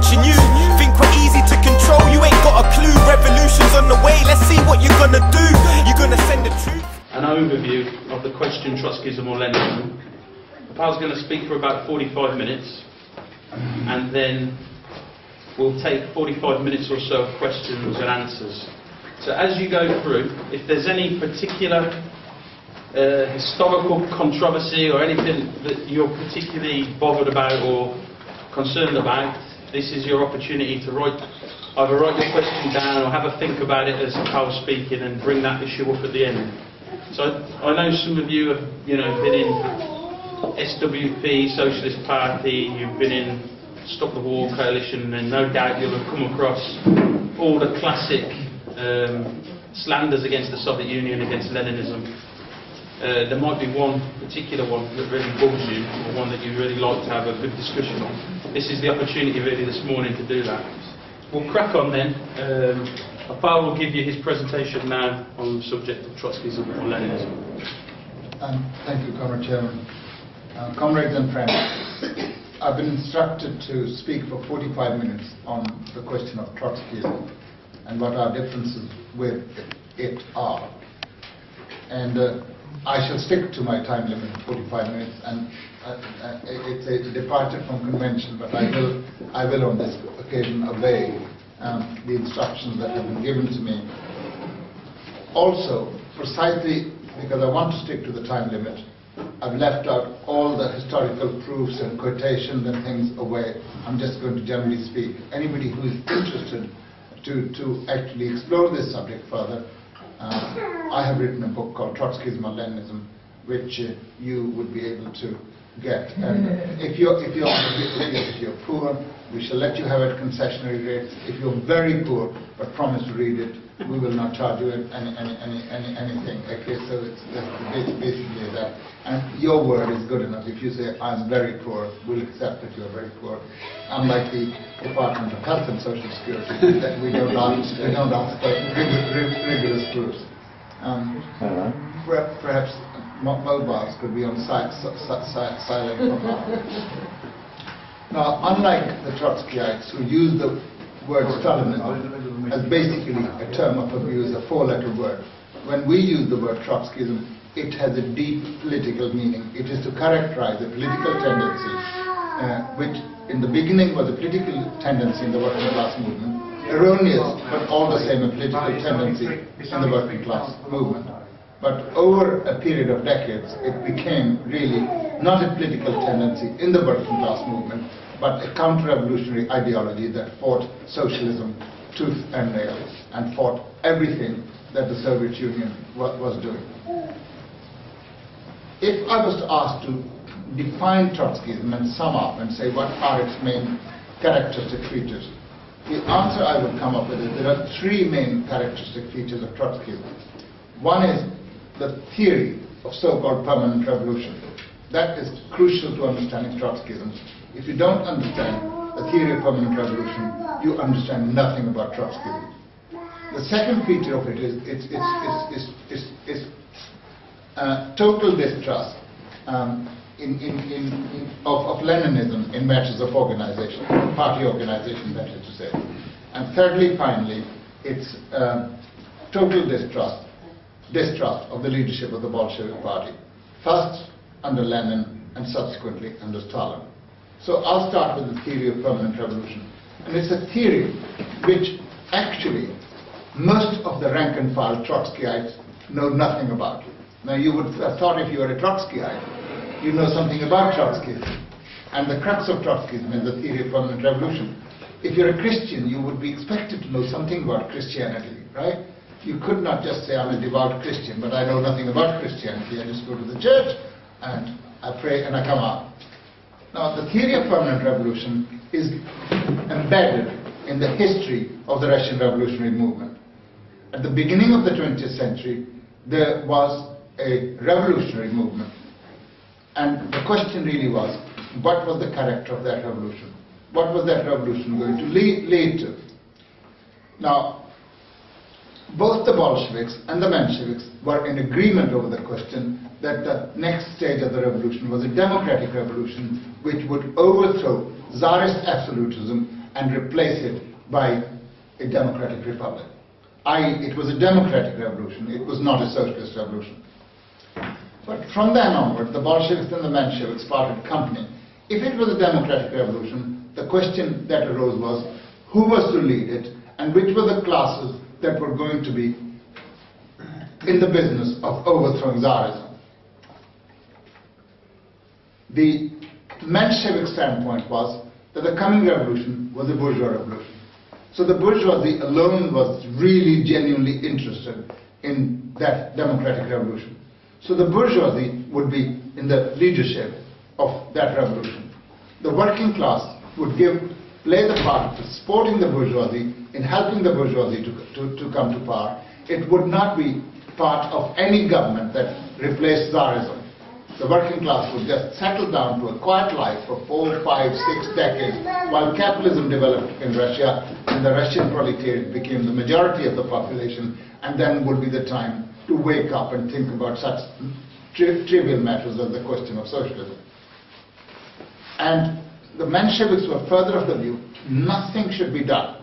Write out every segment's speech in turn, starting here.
watching you. Think we're easy to control, you ain't got a clue. Revolution's on the way, let's see what you're gonna do. You're gonna send the truth. An overview of the question Trotskyism or Leninism. Paul's going to speak for about 45 minutes, and then we'll take 45 minutes or so of questions and answers. So as you go through, if there's any particular historical controversy or anything that you're particularly bothered about or concerned about, this is your opportunity to either write your question down or have a think about it as Paul's speaking and bring that issue up at the end. So I know some of you have, been in SWP, Socialist Party, you've been in Stop the War Coalition, and no doubt you'll have come across all the classic slanders against the Soviet Union, against Leninism. There might be one particular one that really bugs you, or one that you'd really like to have a good discussion on. This is the opportunity really this morning to do that. We'll crack on then. Paul will give you his presentation now on the subject of Trotskyism or Leninism. Thank you, Comrade Chairman. Comrades and friends, I've been instructed to speak for 45 minutes on the question of Trotskyism and what our differences with it are. And I shall stick to my time limit of 45 minutes, and it's a departure from convention, but I will on this occasion obey the instructions that have been given to me. Also, precisely because I want to stick to the time limit, I've left out all the historical proofs and quotations and things away. I'm just going to generally speak. Anybody who is interested to actually explore this subject further, I have written a book called Trotskyism or Leninism, which you would be able to get. And if you're poor, we shall let you have it at concessionary rates. If you're very poor but promise to read it, we will not charge you anything. Okay, so it's basically that. And your word is good enough. If you say, I'm very poor, we'll accept that you're very poor. Unlike the Department of Health and Social Security, that we don't ask for rigorous proofs. Perhaps mobiles could be on silent for now. Now, unlike the Trotskyites who use the word Stalinism as basically a term of abuse, a four-letter word, when we use the word Trotskyism, it has a deep political meaning. It is to characterize a political tendency, which in the beginning was a political tendency in the working class movement, erroneous but all the same a political tendency in the working class movement. But over a period of decades, it became really not a political tendency in the working class movement, but a counter-revolutionary ideology that fought socialism tooth and nail and fought everything that the Soviet Union was doing. If I was to ask to define Trotskyism and sum up and say what are its main characteristic features, the answer I would come up with is there are three main characteristic features of Trotskyism. One is the theory of so-called permanent revolution. That is crucial to understanding Trotskyism. If you don't understand the theory of permanent revolution, you understand nothing about Trotskyism. The second feature of it is total distrust of Leninism in matters of organization, party organization, that is to say. And thirdly, finally, it's total distrust of the leadership of the Bolshevik Party, first under Lenin and subsequently under Stalin. So I'll start with the theory of permanent revolution. And it's a theory which actually most of the rank and file Trotskyites know nothing about. Now you would have thought if you were a Trotskyite, you know something about Trotskyism. And the crux of Trotskyism is the theory of permanent revolution. If you're a Christian, you would be expected to know something about Christianity, right? You could not just say, I'm a devout Christian, but I know nothing about Christianity. I just go to the church and I pray and I come out. Now, the theory of permanent revolution is embedded in the history of the Russian revolutionary movement. At the beginning of the 20th century, there was a revolutionary movement. And the question really was, what was the character of that revolution? What was that revolution going to lead to? Now, both the Bolsheviks and the Mensheviks were in agreement over the question that the next stage of the revolution was a democratic revolution which would overthrow Tsarist absolutism and replace it by a democratic republic. It was a democratic revolution, it was not a socialist revolution. But from then onward, the Bolsheviks and the Mensheviks parted company. If it was a democratic revolution, the question that arose was, who was to lead it, and which were the classes that were going to be in the business of overthrowing Tsarism. The Menshevik standpoint was that the coming revolution was a bourgeois revolution. So the bourgeoisie alone was really genuinely interested in that democratic revolution. So the bourgeoisie would be in the leadership of that revolution. The working class would play the part of supporting the bourgeoisie in helping the bourgeoisie to come to power. It would not be part of any government that replaced Tsarism. The working class would just settle down to a quiet life for 4, 5, 6 decades while capitalism developed in Russia and the Russian proletariat became the majority of the population, and then would be the time to wake up and think about such trivial matters as the question of socialism. And the Mensheviks were further of the view, nothing should be done.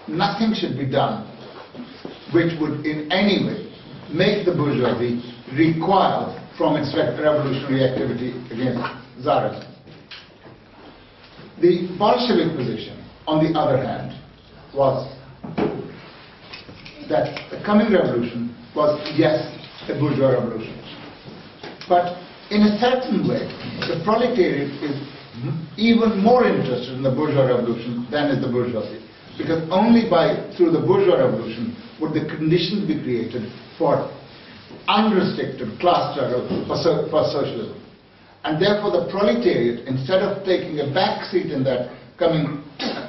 Nothing should be done which would in any way make the bourgeoisie recoil from its revolutionary activity against Tsarism. The Bolshevik position, on the other hand, was that the coming revolution was, yes, a bourgeois revolution. But in a certain way, the proletariat is even more interested in the bourgeois revolution than is the bourgeoisie. Because only through the bourgeois revolution would the conditions be created for unrestricted class struggle for socialism. And therefore the proletariat, instead of taking a back seat in that coming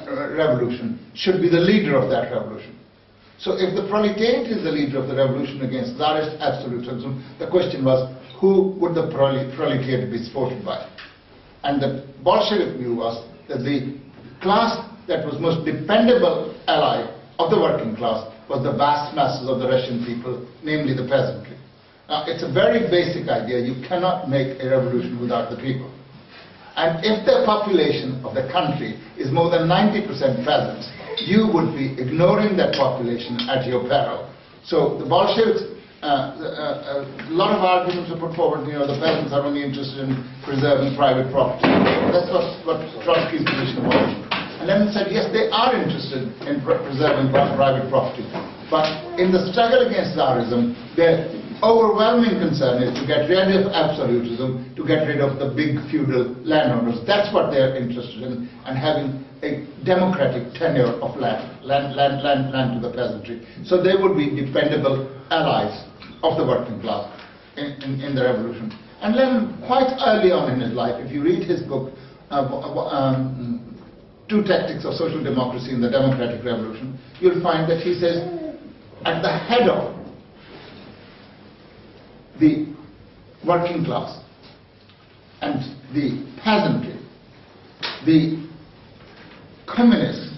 revolution, should be the leader of that revolution. So if the proletariat is the leader of the revolution against Tsarist absolutism, the question was, who would the proletariat be supported by? And the Bolshevik view was that the class that was most dependable ally of the working class was the vast masses of the Russian people, namely the peasantry. Now, it's a very basic idea. You cannot make a revolution without the people. And if the population of the country is more than 90% peasants, you would be ignoring that population at your peril. So the Bolsheviks, a lot of arguments are put forward, the peasants are only interested in preserving private property. That's what Trotsky's position was. And Lenin said, yes, they are interested in preserving private property. But in the struggle against Tsarism, their overwhelming concern is to get rid of absolutism, to get rid of the big feudal landowners. That's what they're interested in, and having a democratic tenure of land to the peasantry. So they would be dependable allies of the working class in the revolution. And Lenin, quite early on in his life, if you read his book, Two Tactics of Social Democracy in the Democratic Revolution, you'll find that he says, at the head of the working class and the peasantry, the communists,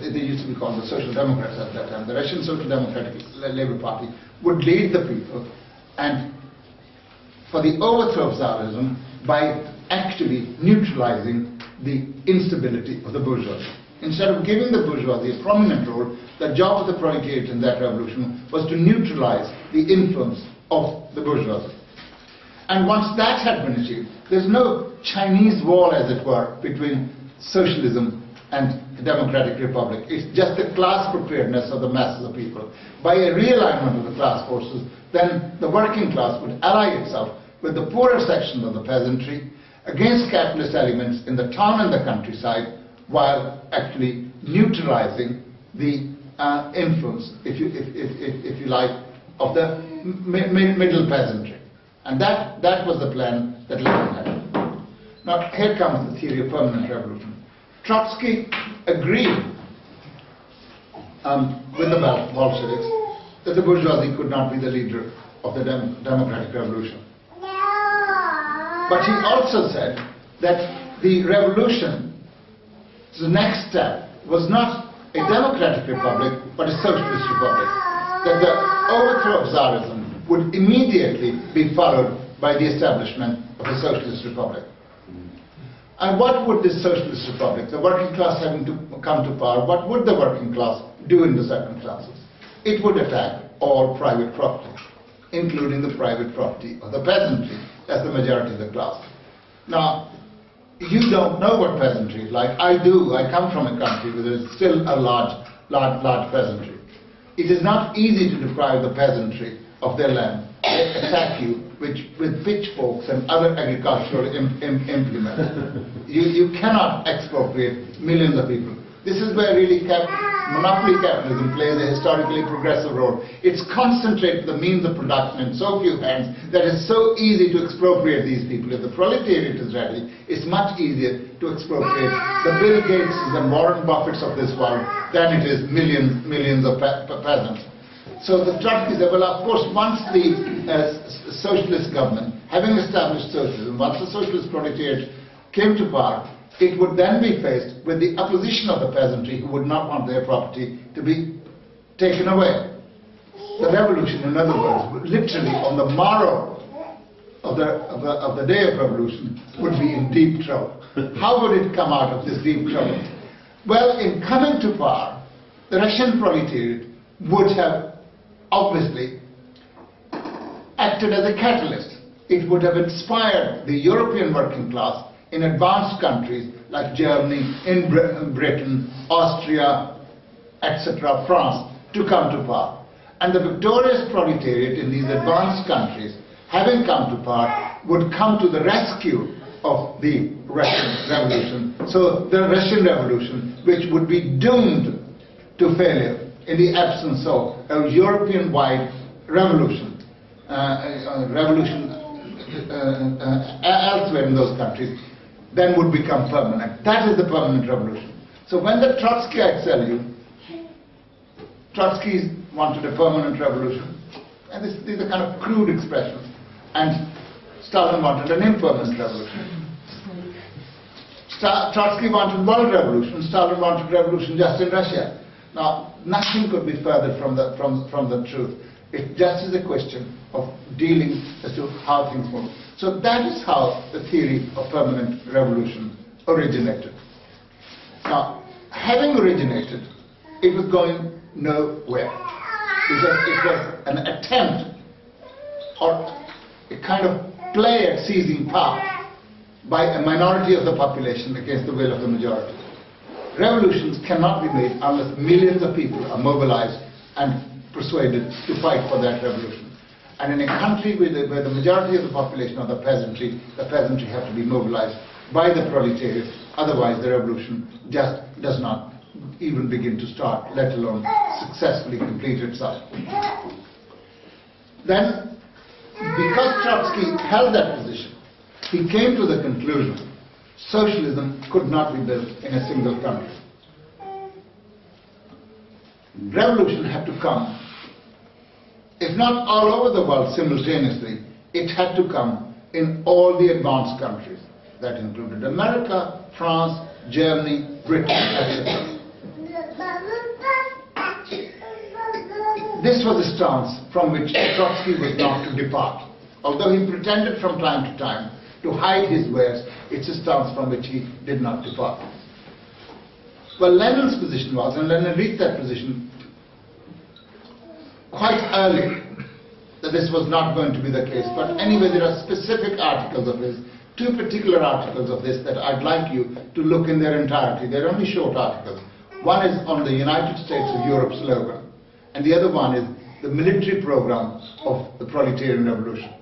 they used to be called the Social Democrats at that time, the Russian Social Democratic Labour Party, would lead the people and for the overthrow of Tsarism by actually neutralizing the instability of the bourgeoisie. Instead of giving the bourgeoisie a prominent role, the job of the proletariat in that revolution was to neutralize the influence of the bourgeoisie. And once that had been achieved, there's no Chinese wall, as it were, between socialism and the democratic republic. It's just the class preparedness of the masses of people. By a realignment of the class forces, then the working class would ally itself with the poorer sections of the peasantry against capitalist elements in the town and the countryside, while actually neutralizing the influence, if you like, of the middle peasantry. And that was the plan that Lenin had. Now here comes the theory of permanent revolution. Trotsky agreed with the Bolsheviks that the bourgeoisie could not be the leader of the democratic revolution. But he also said that the revolution, the next step, was not a democratic republic, but a socialist republic. That the overthrow of Tsarism would immediately be followed by the establishment of a socialist republic. And what would this socialist republic, the working class having to come to power, what would the working class do in the second classes? It would attack all private property, including the private property of the peasantry, as the majority of the class. Now, you don't know what peasantry is like. I do. I come from a country where there is still a large peasantry. It is not easy to deprive the peasantry of their land. They attack you with pitchforks and other agricultural implements. You cannot expropriate millions of people. This is where really monopoly capitalism plays a historically progressive role. It's concentrated the means of production in so few hands that it's so easy to expropriate these people. If the proletariat is ready, it's much easier to expropriate the Bill Gates and Warren Buffetts of this world than it is millions of peasants. So the Trotsky said, well, of course, once the socialist government, having established socialism, once the socialist proletariat came to power, it would then be faced with the opposition of the peasantry who would not want their property to be taken away. The revolution, in other words, literally on the morrow of the day of revolution, would be in deep trouble. How would it come out of this deep trouble? Well, in coming to power, the Russian proletariat would have obviously acted as a catalyst. It would have inspired the European working class in advanced countries like Germany, in Britain, Austria, etc., France, to come to power. And the victorious proletariat in these advanced countries, having come to power, would come to the rescue of the Russian Revolution. So the Russian Revolution, which would be doomed to failure in the absence of a European-wide revolution, elsewhere in those countries, then would become permanent. That is the permanent revolution. So when the Trotskyites tell you, Trotsky wanted a permanent revolution, and these are kind of crude expressions, and Stalin wanted an impermanent revolution. Trotsky wanted world revolution, Stalin wanted revolution just in Russia. Now, nothing could be further from the truth. It just is a question of dealing as to how things move. So that is how the theory of permanent revolution originated. Now, having originated, it was going nowhere. It was an attempt or a kind of play at seizing power by a minority of the population against the will of the majority. Revolutions cannot be made unless millions of people are mobilized and persuaded to fight for that revolution. And in a country where the majority of the population are the peasantry have to be mobilized by the proletariat, otherwise the revolution just does not even begin to start, let alone successfully complete itself. Then, because Trotsky held that position, he came to the conclusion socialism could not be built in a single country. Revolution had to come, if not all over the world simultaneously, it had to come in all the advanced countries. That included America, France, Germany, Britain, etc. This was a stance from which Trotsky was not to depart. Although he pretended from time to time to hide his wares, it's a stance from which he did not depart. Well, Lenin's position was, and Lenin reached that position quite early, that this was not going to be the case. But anyway, there are specific articles of his, two particular articles of this that I'd like you to look in their entirety. They're only short articles. One is on the United States of Europe slogan, and the other one is the military program of the proletarian revolution.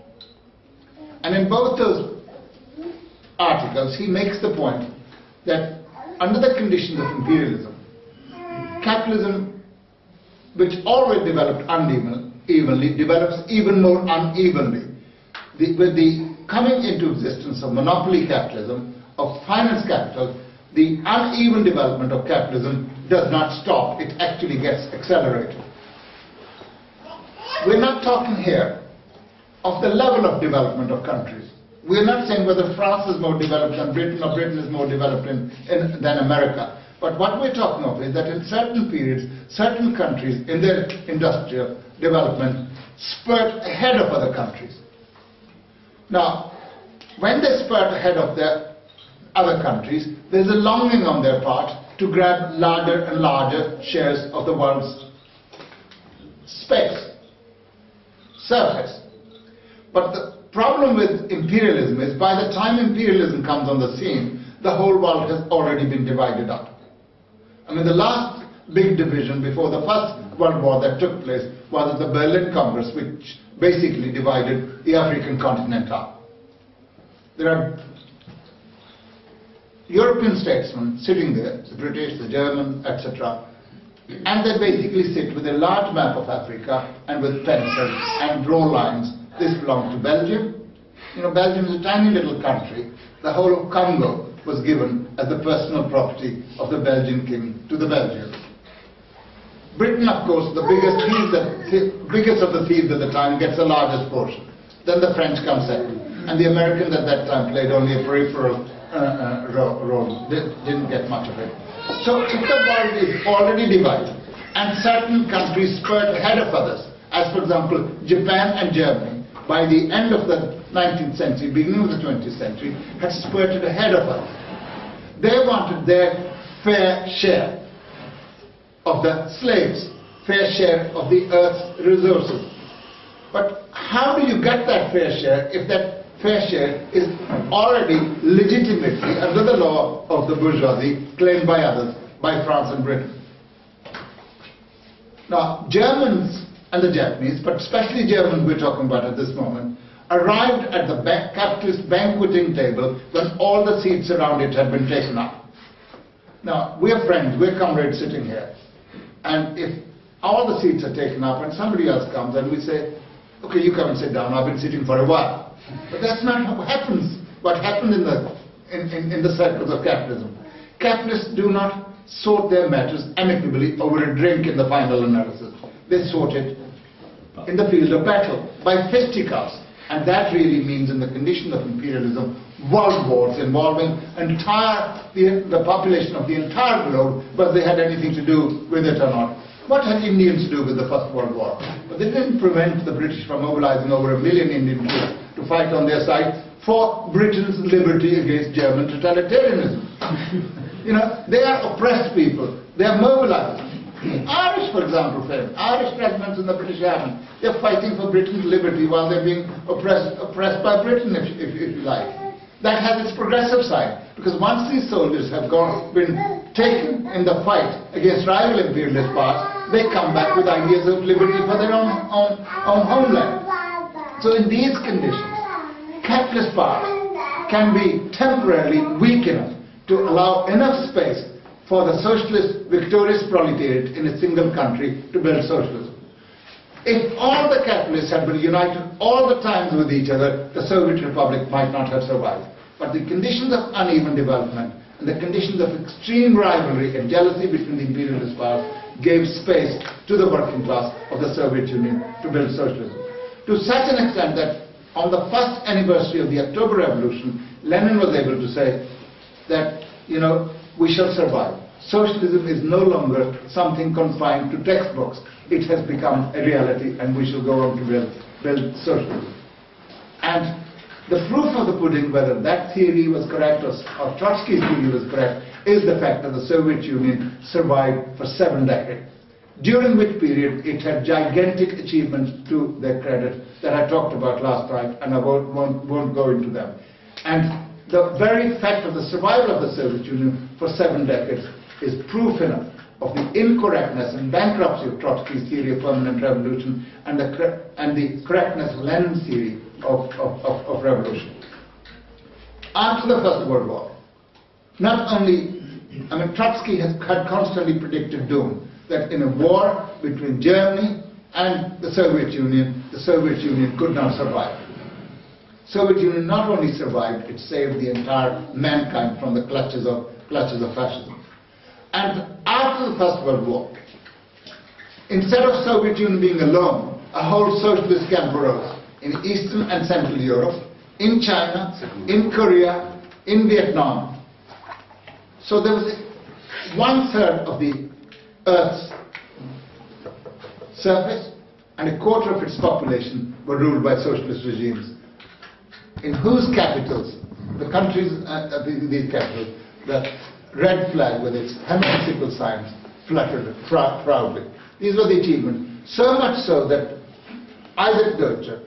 And in both those articles, he makes the point that under the conditions of imperialism, capitalism, which always developed unevenly, develops even more unevenly. With the coming into existence of monopoly capitalism, of finance capital, the uneven development of capitalism does not stop, it actually gets accelerated. We're not talking here of the level of development of countries. We're not saying whether France is more developed than Britain or Britain is more developed than America. But what we're talking of is that in certain periods, certain countries in their industrial development spurt ahead of other countries. Now, when they spurt ahead of other countries, there's a longing on their part to grab larger and larger shares of the world's space, surface. But the problem with imperialism is by the time imperialism comes on the scene, the whole world has already been divided up. I mean, the last big division before the First World War that took place was at the Berlin Congress, which basically divided the African continent up. There are European statesmen sitting there, the British, the Germans, etc., and they basically sit with a large map of Africa and with pencils and draw lines. This belongs to Belgium. You know, Belgium is a tiny little country. The whole of Congo was given as the personal property of the Belgian king to the Belgians. Britain, of course, the biggest of the thieves at the time, gets the largest portion. Then the French come second. And the Americans at that time played only a peripheral role. They didn't get much of it. So if the world is already divided, and certain countries spurt ahead of others, as for example Japan and Germany, by the end of the 19th century, beginning of the 20th century, had spurted ahead of us. They wanted their fair share of the slaves, fair share of the earth's resources. But how do you get that fair share if that fair share is already legitimately under the law of the bourgeoisie claimed by others, by France and Britain? Now, Germans and the Japanese, but especially Germans we're talking about at this moment, arrived at the capitalist banqueting table when all the seats around it had been taken up. Now, we're friends, we're comrades sitting here. And if all the seats are taken up and somebody else comes and we say, okay, you come and sit down, I've been sitting for a while. But that's not what happens. What happened in the circles of capitalism. Capitalists do not sort their matters amicably over a drink in the final analysis. They sort it in the field of battle by fisticuffs. And that really means, in the condition of imperialism, world wars involving the population of the entire globe, whether they had anything to do with it or not. What had Indians to do with the First World War? But they didn't prevent the British from mobilizing over 1 million Indian troops to fight on their side for Britain's liberty against German totalitarianism. You know, they are oppressed people. They are mobilized. The Irish, for example, Irish regiments in the British Army, they're fighting for Britain's liberty while they're being oppressed by Britain, if you like. That has its progressive side, because once these soldiers have been taken in the fight against rival imperialist powers, they come back with ideas of liberty for their own homeland. So in these conditions, capitalist powers can be temporarily weak enough to allow enough space for the socialist victorious proletariat in a single country to build socialism. If all the capitalists had been united all the times with each other, the Soviet Republic might not have survived. But the conditions of uneven development and the conditions of extreme rivalry and jealousy between the imperialist powers gave space to the working class of the Soviet Union to build socialism. To such an extent that on the first anniversary of the October Revolution, Lenin was able to say that, you know, we shall survive. Socialism is no longer something confined to textbooks. It has become a reality, and we shall go on to build socialism. And the proof of the pudding, whether that theory was correct or Trotsky's theory was correct, is the fact that the Soviet Union survived for 7 decades, during which period it had gigantic achievements to their credit that I talked about last time, and I won't go into them. And the very fact of the survival of the Soviet Union for 7 decades is proof enough of the incorrectness and bankruptcy of Trotsky's theory of permanent revolution and the correctness of Lenin's theory of revolution. After the First World War, Trotsky had constantly predicted doom, that in a war between Germany and the Soviet Union could not survive. Soviet Union not only survived, it saved the entire mankind from the clutches of fascism. And after the First World War, instead of Soviet Union being alone, a whole socialist camp arose in Eastern and Central Europe, in China, in Korea, in Vietnam. So there was 1/3 of the Earth's surface and 1/4 of its population were ruled by socialist regimes, in whose capitals the countries, these capitals, the red flag with its hemiaxial signs fluttered proudly. These were the achievements. So much so that Isaac Deutscher,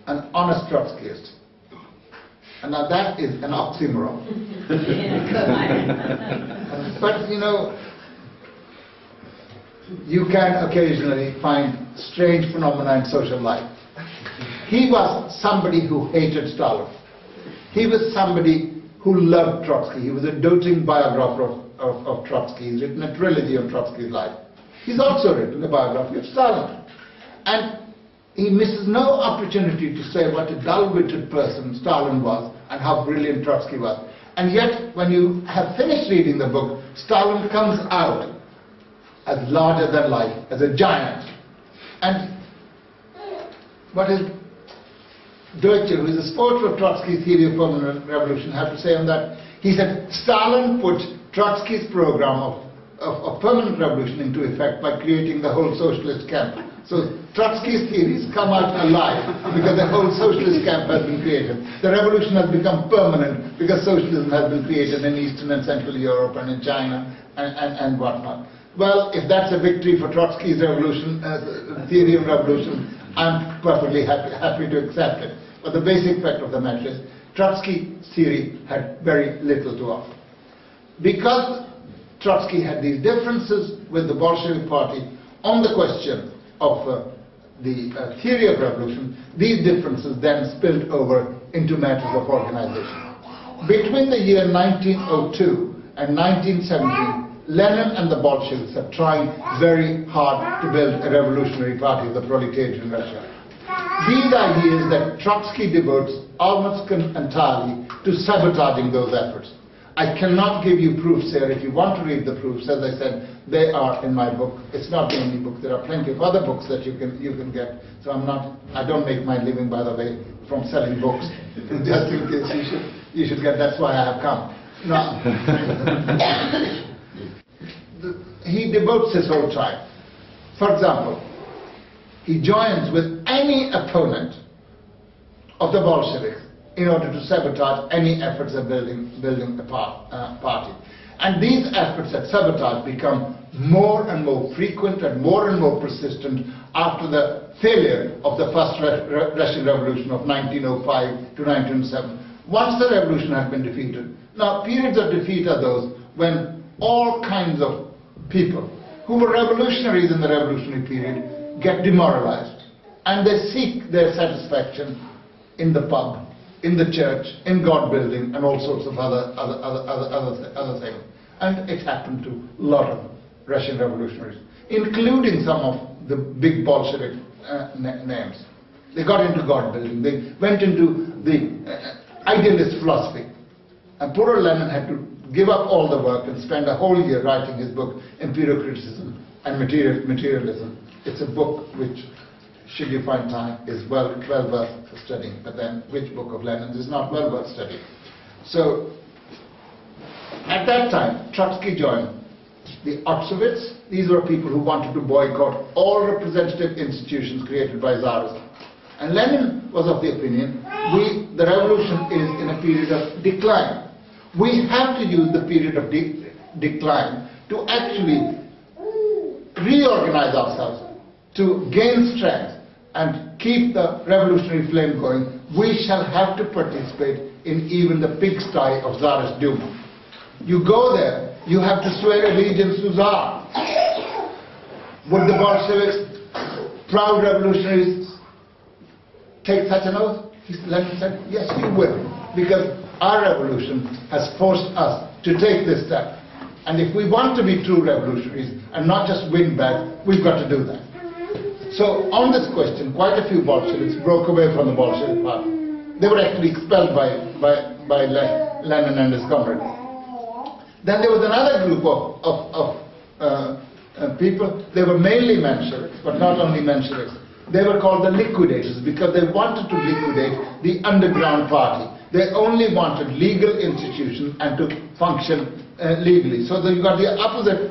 an honest Trotskyist, and now that is an oxymoron. But you know, you can occasionally find strange phenomena in social life. He was somebody who hated Stalin. He was somebody who loved Trotsky. He was a doting biographer of Trotsky. He's written a trilogy on Trotsky's life. He's also written a biography of Stalin. And he misses no opportunity to say what a dull-witted person Stalin was and how brilliant Trotsky was. And yet, when you have finished reading the book, Stalin comes out as larger than life, as a giant. And what is Deutscher, who is a supporter of Trotsky's theory of permanent revolution, have to say on that? He said, Stalin put Trotsky's program of permanent revolution into effect by creating the whole socialist camp. So Trotsky's theories come out alive because the whole socialist camp has been created. The revolution has become permanent because socialism has been created in Eastern and Central Europe and in China and whatnot. Well, if that's a victory for Trotsky's revolution, theory of revolution, I'm perfectly happy to accept it. But the basic fact of the matter is, Trotsky's theory had very little to offer. Because Trotsky had these differences with the Bolshevik Party on the question of the theory of revolution, these differences then spilled over into matters of organization. Between the year 1902 and 1917, Lenin and the Bolsheviks are trying very hard to build a revolutionary party of the proletariat in Russia. These ideas that Trotsky devotes almost entirely to sabotaging those efforts. I cannot give you proofs here. If you want to read the proofs, as I said, they are in my book. It's not the only book. There are plenty of other books that you can get. So I don't make my living, by the way, from selling books. Just in case you should get. That's why I have come. Now, he devotes his whole time. For example, he joins with any opponent of the Bolsheviks in order to sabotage any efforts at building a party. And these efforts at sabotage become more and more frequent and more persistent after the failure of the first Russian Revolution of 1905 to 1907. Once the revolution has been defeated, now periods of defeat are those when all kinds of people who were revolutionaries in the revolutionary period get demoralized, and they seek their satisfaction in the pub, in the church, in God building, and all sorts of other things. And it happened to a lot of Russian revolutionaries, including some of the big Bolshevik names. They got into God building. They went into the idealist philosophy. And poor Lenin had to give up all the work and spend a whole year writing his book, Empirical and Materialism. It's a book which, should you find time, is well worth studying. But then, which book of Lenin's is not well worth studying? So, at that time, Trotsky joined the Otsovets. These were people who wanted to boycott all representative institutions created by Tsarism. And Lenin was of the opinion, the revolution is in a period of decline. We have to use the period of decline to actually reorganize ourselves, to gain strength and keep the revolutionary flame going. We shall have to participate in even the pigsty of Tsarist Duma. You go there, you have to swear allegiance to Tsar. Would the Bolsheviks, proud revolutionaries, take such an oath? Lenin said, yes, you will, because our revolution has forced us to take this step. And if we want to be true revolutionaries and not just win back, we've got to do that. So on this question, quite a few Bolsheviks broke away from the Bolshevik party. They were actually expelled by Lenin and his comrades. Then there was another group of people. They were mainly Mensheviks, but not only Mensheviks. They were called the liquidators because they wanted to liquidate the underground party. They only wanted legal institutions and to function legally. So you got the opposite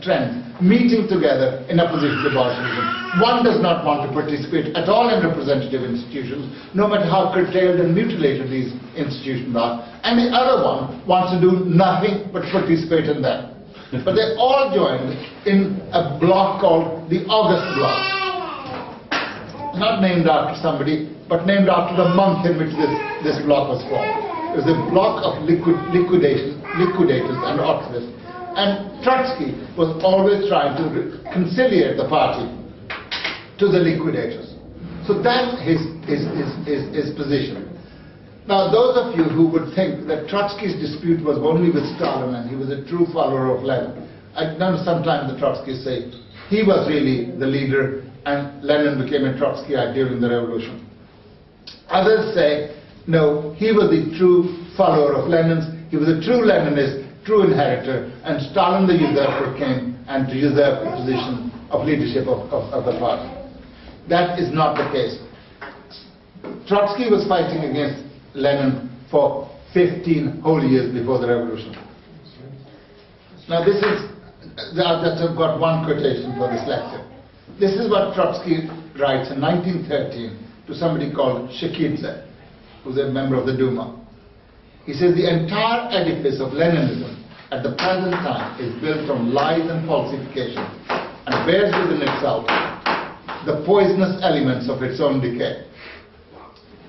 trend meeting together in opposition to Bolshevism. One does not want to participate at all in representative institutions, no matter how curtailed and mutilated these institutions are, and the other one wants to do nothing but participate in them. But they all joined in a bloc called the August Bloc, not named after somebody, but named after the month in which this bloc was formed. It was a bloc of liquidators and activists. And Trotsky was always trying to conciliate the party to the liquidators. So that's his position. Now, those of you who would think that Trotsky's dispute was only with Stalin and he was a true follower of Lenin, I know sometimes the Trotskyists say he was really the leader and Lenin became a Trotskyite during the revolution. Others say, no, he was the true follower of Lenin's, he was a true Leninist, true inheritor, and Stalin the usurper came and to usurp the position of leadership of the party. That is not the case. Trotsky was fighting against Lenin for 15 whole years before the revolution. Now this is, I've got one quotation for this lecture. This is what Trotsky writes in 1913 to somebody called Shekidze, who's a member of the Duma. He says, the entire edifice of Leninism at the present time is built on lies and falsification and bears within itself the poisonous elements of its own decay.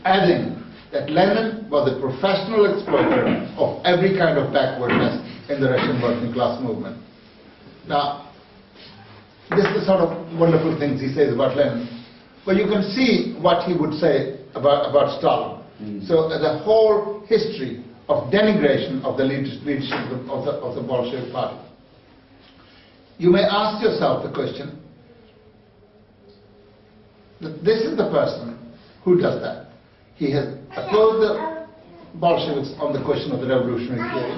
Adding that Lenin was a professional exploiter of every kind of backwardness in the Russian working class movement. Now, this is the sort of wonderful things he says about Lenin. But you can see what he would say about Stalin. So the whole history of denigration of the leadership of the Bolshevik party. You may ask yourself the question, that this is the person who does that. He has opposed the Bolsheviks on the question of the revolutionary theory.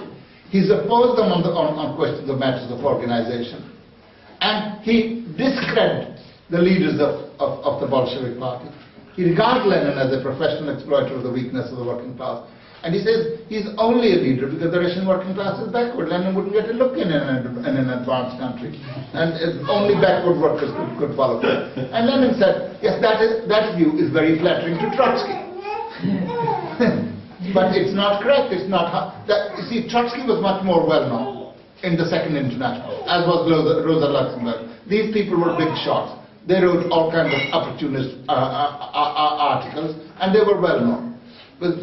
He's opposed them on questions of matters of organization. And he discredits the leaders of the Bolshevik party. He regards Lenin as a professional exploiter of the weakness of the working class. And he says he's only a leader because the Russian working class is backward. Lenin wouldn't get a look in an advanced country. And only backward workers could follow. And Lenin said, yes, that view is very flattering to Trotsky. But it's not correct. It's not. You see, Trotsky was much more well known in the Second International, as was Rosa Luxemburg. These people were big shots. They wrote all kinds of opportunist articles, and they were well known. But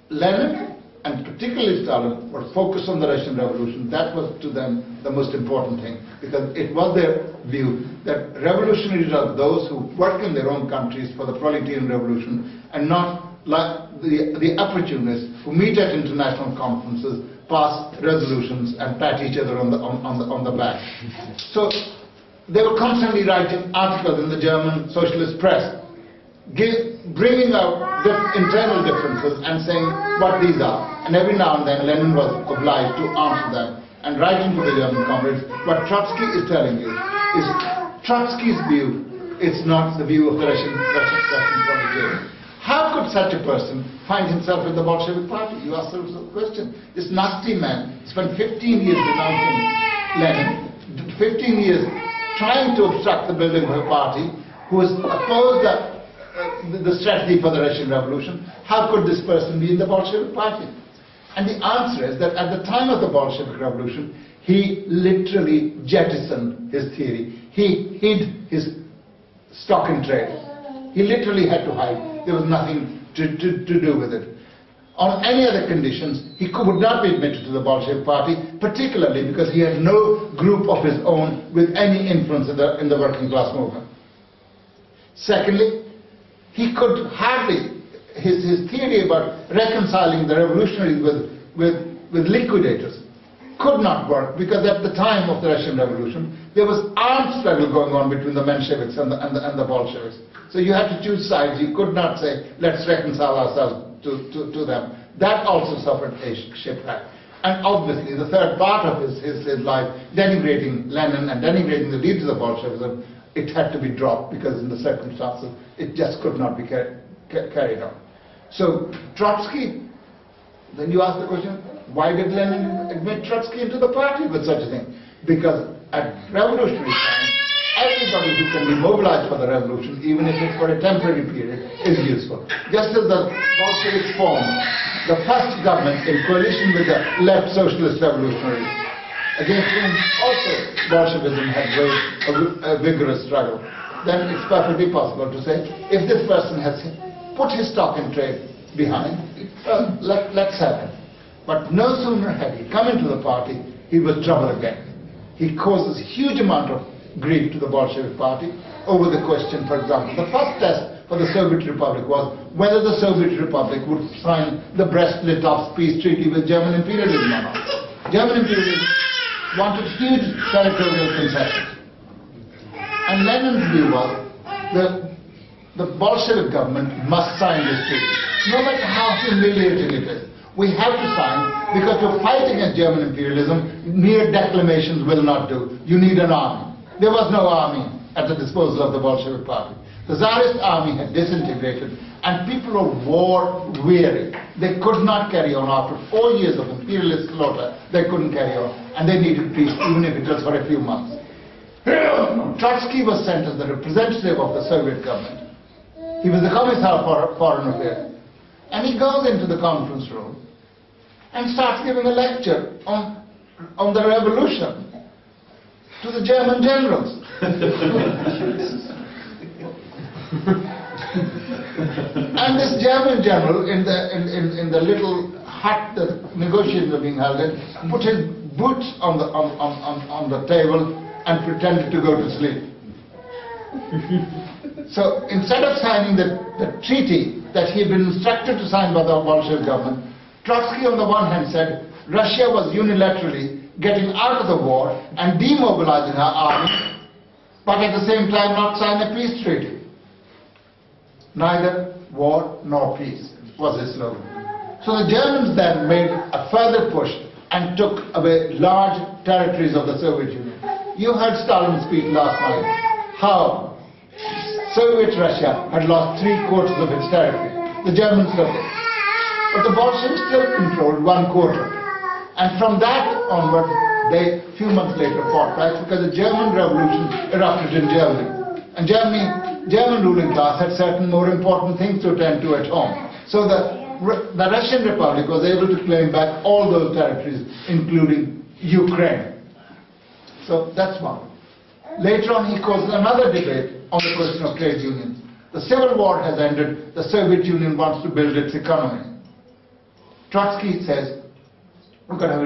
Lenin, and particularly Stalin, were focused on the Russian Revolution. That was to them the most important thing, because it was their view that revolutionaries are those who work in their own countries for the proletarian revolution, and not like the opportunists who meet at international conferences, pass resolutions, and pat each other on the back. So they were constantly writing articles in the German socialist press, bringing out internal differences and saying what these are. And every now and then Lenin was obliged to answer them and writing to the German comrades. What Trotsky is telling you is Trotsky's view. It's not the view of the Russian proletariat. How could such a person find himself in the Bolshevik party? You ask yourself the question. This nasty man spent 15 years denouncing Lenin, 15 years trying to obstruct the building of a party, who has opposed the strategy for the Russian Revolution. How could this person be in the Bolshevik party? And the answer is that at the time of the Bolshevik Revolution, he literally jettisoned his theory. He hid his stock in trade. He literally had to hide. There was nothing to do with it. On any other conditions, he would not be admitted to the Bolshevik party, particularly because he had no group of his own with any influence in the working class movement. Secondly, he could hardly, his theory about reconciling the revolutionaries with liquidators could not work, because at the time of the Russian Revolution, there was armed struggle going on between the Mensheviks and the Bolsheviks. So you had to choose sides. You could not say, let's reconcile ourselves to them. That also suffered a shipwreck. And obviously, the third part of his life, denigrating Lenin and denigrating the leaders of Bolshevism, it had to be dropped because in the circumstances, it just could not be carried on. So Trotsky, then you ask the question, why did Lenin admit Trotsky into the party with such a thing? Because at revolutionary times, everybody who can be mobilized for the revolution, even if it's for a temporary period, is useful. Just as the Bolsheviks formed the first government in coalition with the left socialist revolutionaries, against whom also Bolshevism had waged a vigorous struggle, then it's perfectly possible to say, if this person has put his stock in trade behind, let's have him. But no sooner had he come into the party, he was trouble again. He causes huge amount of grief to the Bolshevik party over the question, for example, the first test for the Soviet Republic was whether the Soviet Republic would sign the Brest-Litovsk peace treaty with German imperialism or not. German imperialism wanted huge territorial concessions. And Lenin's view was the Bolshevik government must sign this treaty, no matter how humiliating it is. We have to sign, because to fight against German imperialism, mere declamations will not do. You need an army. There was no army at the disposal of the Bolshevik party. The Tsarist army had disintegrated, and people were war weary. They could not carry on. After 4 years of imperialist slaughter, they couldn't carry on, and they needed peace, even if it was for a few months. Trotsky was sent as the representative of the Soviet government. He was the Commissar for Foreign Affairs. And he goes into the conference room and starts giving a lecture on the revolution to the German generals. And this German general, in the little hut that negotiations were being held in, put his boots on the table and pretended to go to sleep. So instead of signing the treaty that he had been instructed to sign by the Bolshevik government, Trotsky on the one hand said Russia was unilaterally getting out of the war and demobilizing her army, but at the same time not sign a peace treaty. Neither war nor peace was his slogan. So the Germans then made a further push and took away large territories of the Soviet Union. You heard Stalin speak last night how Soviet Russia had lost 3/4 of its territory. The Germans took it. But the Bolsheviks still controlled 1/4. And from that onward, they, a few months later, fought back because the German Revolution erupted in Germany. And German ruling class had certain more important things to attend to at home. So the Russian Republic was able to claim back all those territories, including Ukraine. So that's one. Later on, he caused another debate on the question of trade unions. The Civil War has ended. The Soviet Union wants to build its economy. Trotsky says, we're going to have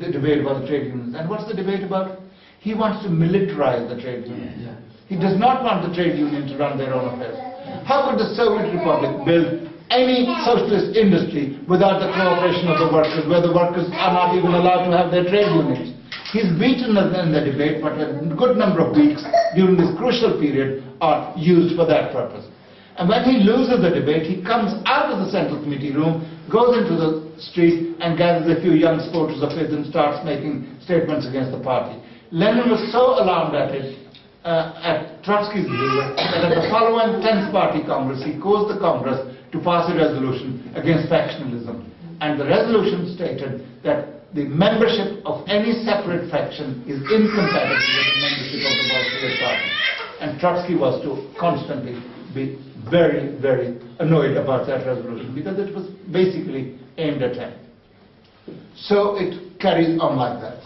a debate about the trade unions. And what's the debate about? He wants to militarize the trade unions. Yeah. He does not want the trade union to run their own affairs. How could the Soviet Republic build any socialist industry without the cooperation of the workers, where the workers are not even allowed to have their trade unions? He's beaten in the debate, but a good number of weeks during this crucial period are used for that purpose. And when he loses the debate, he comes out of the Central Committee room, goes into the street and gathers a few young supporters of his and starts making statements against the party. Lenin was so alarmed at it, at Trotsky's behavior, that at the following 10th Party Congress, he caused the Congress to pass a resolution against factionalism. And the resolution stated that the membership of any separate faction is incompatible with the membership of the Bolshevik Party. And Trotsky was to constantly be very, very annoyed about that resolution because it was basically aimed at him. So it carries on like that.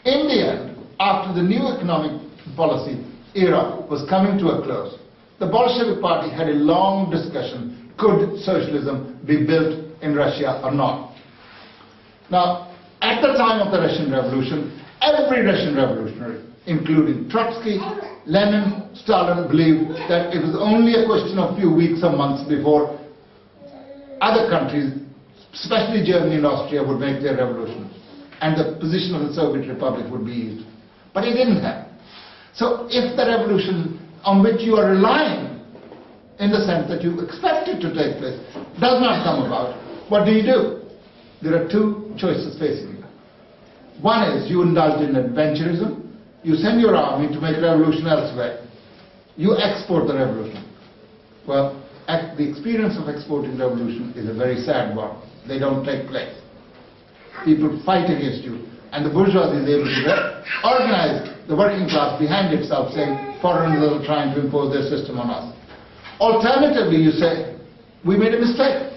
In the end, after the new economic policy era was coming to a close, the Bolshevik Party had a long discussion, could socialism be built in Russia or not? Now, at the time of the Russian Revolution, every Russian revolutionary, including Trotsky, Lenin, Stalin, believed that it was only a question of a few weeks or months before other countries, especially Germany and Austria, would make their revolution, and the position of the Soviet Republic would be eased. But it didn't happen. So if the revolution on which you are relying, in the sense that you expect it to take place, does not come about, what do? There are two choices facing you. One is you indulge in adventurism. You send your army to make a revolution elsewhere. You export the revolution. Well, the experience of exporting revolution is a very sad one. They don't take place. People fight against you, and the bourgeoisie is able to organize the working class behind itself, saying foreigners are trying to impose their system on us. Alternatively, you say, we made a mistake.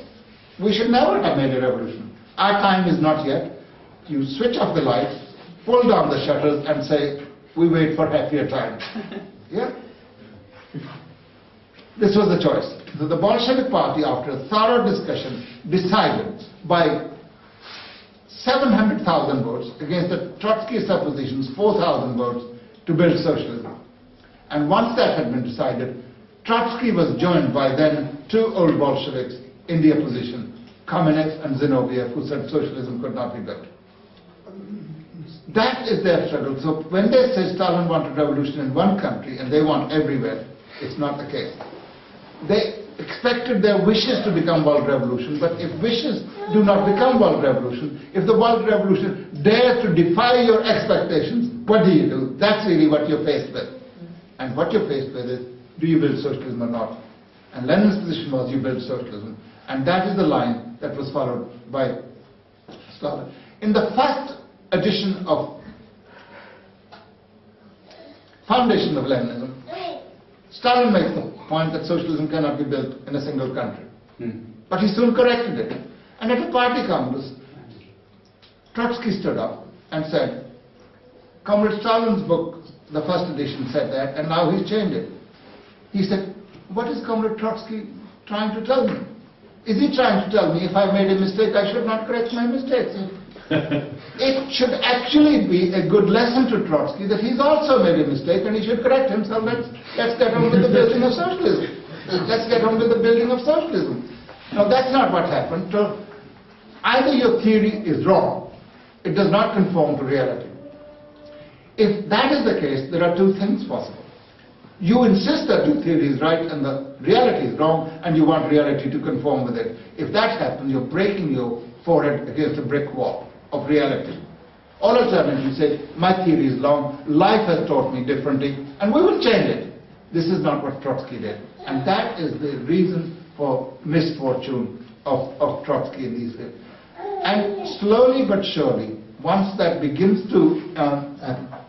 We should never have made a revolution. Our time is not yet. You switch off the lights, pull down the shutters, and say, we wait for happier times. Yeah? This was the choice. So the Bolshevik Party, after a thorough discussion, decided by 700,000 votes against the Trotskyist opposition's 4,000 votes to build socialism. And once that had been decided, Trotsky was joined by then two old Bolsheviks in the opposition, Kamenev and Zinoviev, who said socialism could not be built. That is their struggle. So when they say Stalin wanted revolution in one country and they want everywhere, it's not the case. They expected their wishes to become world revolution, but if wishes do not become world revolution, if the world revolution dares to defy your expectations, what do? That's really what you're faced with. And what you're faced with is, do you build socialism or not? And Lenin's position was, you build socialism. And that is the line that was followed by Stalin. In the first edition of Foundation of Leninism, Stalin makes the point that socialism cannot be built in a single country. But he soon corrected it. And at a party congress, Trotsky stood up and said, Comrade Stalin's book, the first edition, said that, and now he's changed it. He said, what is Comrade Trotsky trying to tell me? Is he trying to tell me if I made a mistake, I should not correct my mistakes? It should actually be a good lesson to Trotsky that he's also made a mistake and he should correct himself. Let's get on with the building of socialism. Let's get on with the building of socialism. Now that's not what happened. So either your theory is wrong, it does not conform to reality. If that is the case, there are two things possible. You insist that your theory is right and the reality is wrong, and you want reality to conform with it. If that happens, you're breaking your forehead against a brick wall of reality. Or alternatively, you say, my theory is wrong, life has taught me differently, and we will change it. This is not what Trotsky did. And that is the reason for misfortune of Trotsky in these days. And slowly but surely, once that begins to,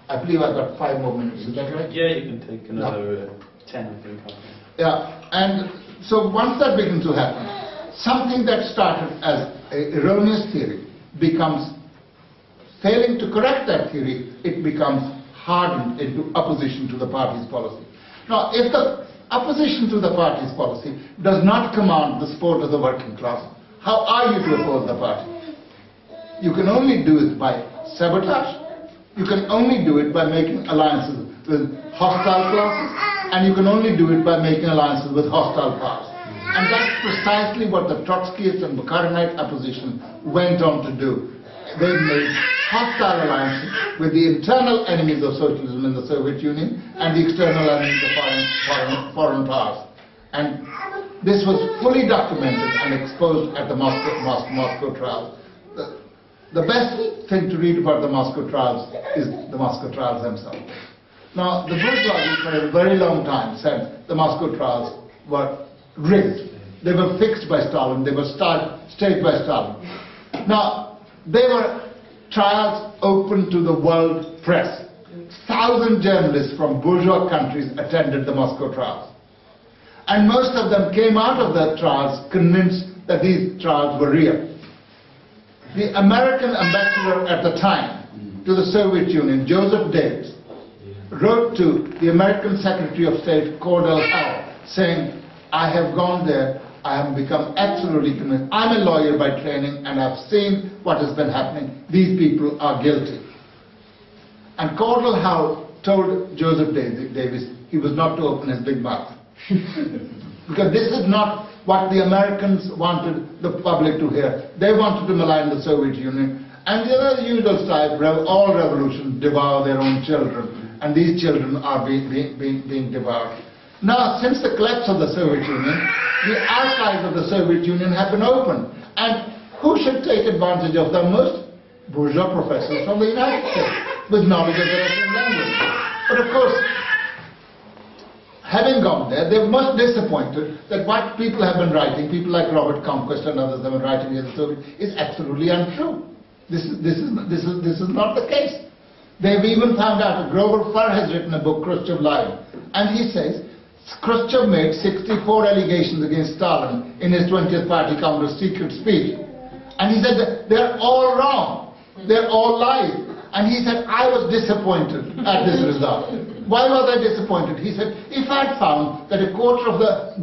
I believe I've got 5 more minutes, is that right? Yeah, you can take another 10, I think. Yeah, and so once that begins to happen, something that started as an erroneous theory becomes, failing to correct that theory, it becomes hardened into opposition to the party's policy. Now, if the opposition to the party's policy does not command the support of the working class, how are you to oppose the party? You can only do it by sabotage. You can only do it by making alliances with hostile classes, and you can only do it by making alliances with hostile powers. And that's precisely what the Trotskyist and Bukharinite opposition went on to do. They made hostile alliances with the internal enemies of socialism in the Soviet Union and the external enemies of foreign powers. And this was fully documented and exposed at the Moscow trials. The best thing to read about the Moscow trials is the Moscow trials themselves. Now, the bourgeoisie for a very long time said the Moscow trials were rigged. They were fixed by Stalin. They were staged by Stalin. Now, they were trials open to the world press. 1,000 journalists from bourgeois countries attended the Moscow trials. And most of them came out of the trials convinced that these trials were real. The American ambassador at the time to the Soviet Union, Joseph Davis, wrote to the American Secretary of State, Cordell Hull, saying, I have gone there, I have become absolutely convinced. I'm a lawyer by training and I've seen what has been happening. These people are guilty. And Cordell Hull told Joseph Davis he was not to open his big mouth. Because this is not what the Americans wanted the public to hear. They wanted to malign the Soviet Union. And the usual style, all revolutions devour their own children. And these children are being devoured. Now, since the collapse of the Soviet Union, the archives of the Soviet Union have been opened. And who should take advantage of them most? Bourgeois professors from the United States with knowledge of the Russian language. But of course, having gone there, they're much disappointed that what people have been writing, people like Robert Conquest and others have been writing in the Soviet, is absolutely untrue. This is not the case. They've even found out, Grover Furr has written a book, Khrushchev Live, and he says Khrushchev made 64 allegations against Stalin in his 20th Party Congress secret speech. And he said that they're all wrong, they're all lies. And he said, I was disappointed at this result. Why was I disappointed? He said, if I'd found that a quarter of the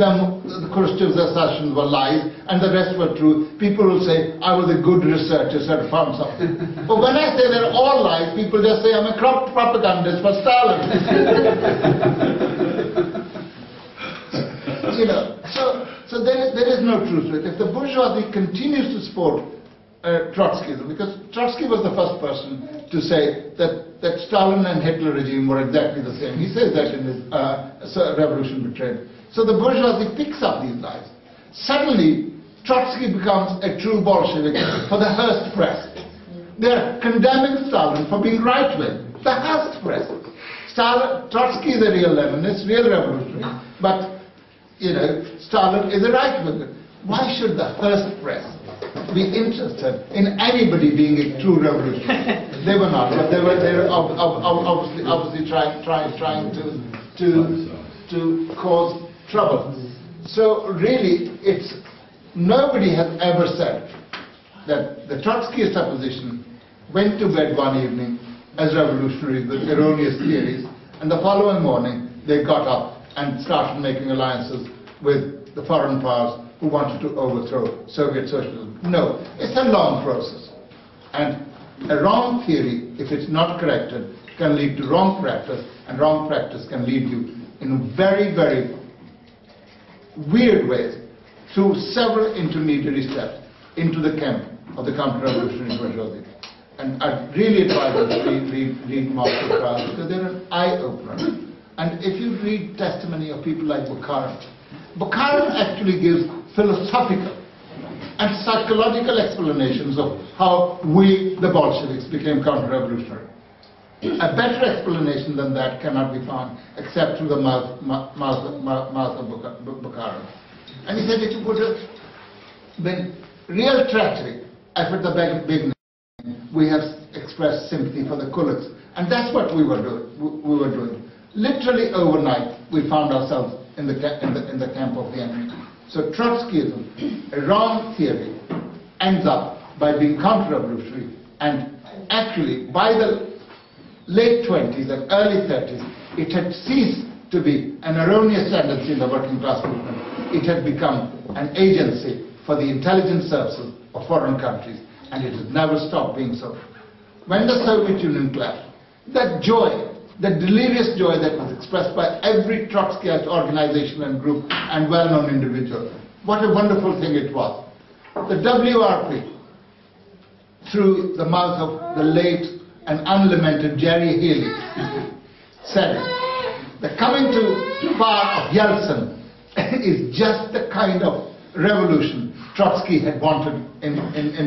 Khrushchev's assertions were lies and the rest were true, people will say, I was a good researcher, so I found something. But when I say they're all lies, people just say, I'm a corrupt propagandist for Stalin. You know, so there is no truth to it. If the bourgeoisie continues to support Trotskyism, because Trotsky was the first person to say that Stalin and Hitler regime were exactly the same. He says that in his Revolution Betrayed. So the bourgeoisie picks up these lies. Suddenly, Trotsky becomes a true Bolshevik for the Hearst press. They're condemning Stalin for being right-wing. The Hearst press. Trotsky is a real Leninist, real revolutionary, but, you know, Stalin is a right-winger. Why should the Hearst press be interested in anybody being a true revolutionary? They were not, but they were obviously trying to cause trouble. So really, nobody has ever said that the Trotskyist opposition went to bed one evening as revolutionaries with erroneous theories, and the following morning they got up and started making alliances with the foreign powers who wanted to overthrow Soviet socialism. No, it's a long process. And a wrong theory, if it's not corrected, can lead to wrong practice, and wrong practice can lead you in very, very weird ways through several intermediary steps into the camp of the counter-revolutionary bourgeoisie. And I really advise you to read Moscow Trials, because they're an eye-opener. And if you read testimony of people like Bukharin, Bukharin actually gives philosophical and psychological explanations of how we, the Bolsheviks, became counter-revolutionary. A better explanation than that cannot be found except through the mouth of Bukharin. And he said it would have been real tragedy if at the beginning we have expressed sympathy for the Kulaks. And that's what we were doing. Literally overnight, we found ourselves in the camp of the enemy. So Trotskyism, a wrong theory, ends up by being counter-revolutionary, and actually by the late 20s and early 30s, it had ceased to be an erroneous tendency in the working class movement. It had become an agency for the intelligence services of foreign countries, and it has never stopped being so. When the Soviet Union collapsed, that joy, the delirious joy that was expressed by every Trotskyite organization and group and well-known individual, what a wonderful thing it was. The WRP, through the mouth of the late and unlamented Jerry Healy, said, the coming to power of Yeltsin is just the kind of revolution Trotsky had wanted in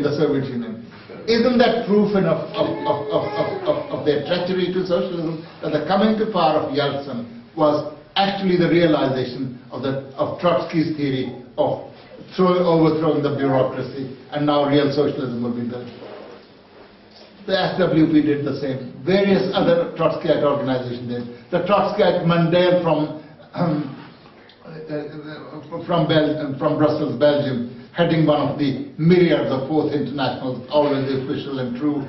the Soviet Union. Isn't that proof enough of their treachery to socialism, that the coming to power of Yeltsin was actually the realization of Trotsky's theory of overthrowing the bureaucracy, and now real socialism will be built? The SWP did the same. Various other Trotskyite organizations did. The Trotskyite Mandel from Brussels, Belgium, heading one of the myriads of Fourth Internationals, always the official and true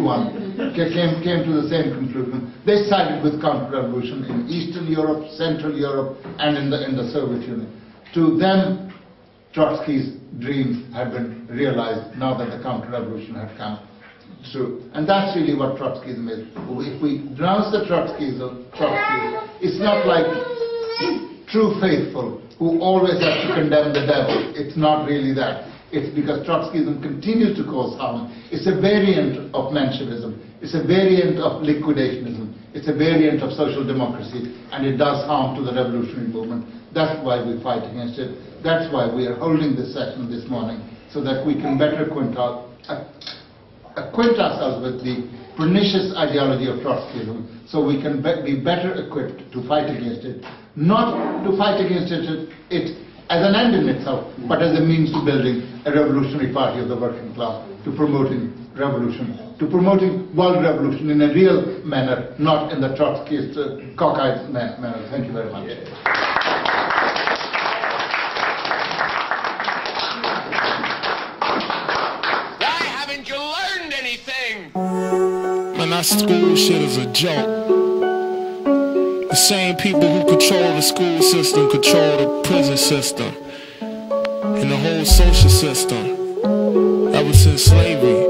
one, came to the same conclusion. They sided with counter-revolution in Eastern Europe, Central Europe, and in the Soviet Union. To them, Trotsky's dreams had been realized now that the counter-revolution had come through. And that's really what Trotskyism is. If we denounce the Trotskyism, it's not like true faithful who always have to condemn the devil. It's not really that. It's because Trotskyism continues to cause harm. It's a variant of Menshevism. It's a variant of liquidationism. It's a variant of social democracy, and it does harm to the revolutionary movement. That's why we fight against it. That's why we are holding this session this morning, so that we can better acquaint ourselves with the pernicious ideology of Trotskyism, so we can be better equipped to fight against it, not to fight against it as an end in itself, but as a means to building a revolutionary party of the working class, to promoting revolution, to promoting world revolution in a real manner, not in the Trotskyist, cockeyed manner. Thank you very much. Why haven't you learned anything? Man, our school shit is a joke. The same people who control the school system control the prison system and the whole social system ever since slavery. You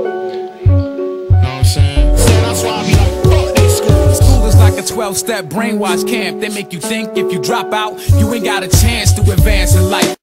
know what I'm saying? So that's why I be like, fuck these schools. School is like a 12-step brainwash camp. They make you think if you drop out, you ain't got a chance to advance in life.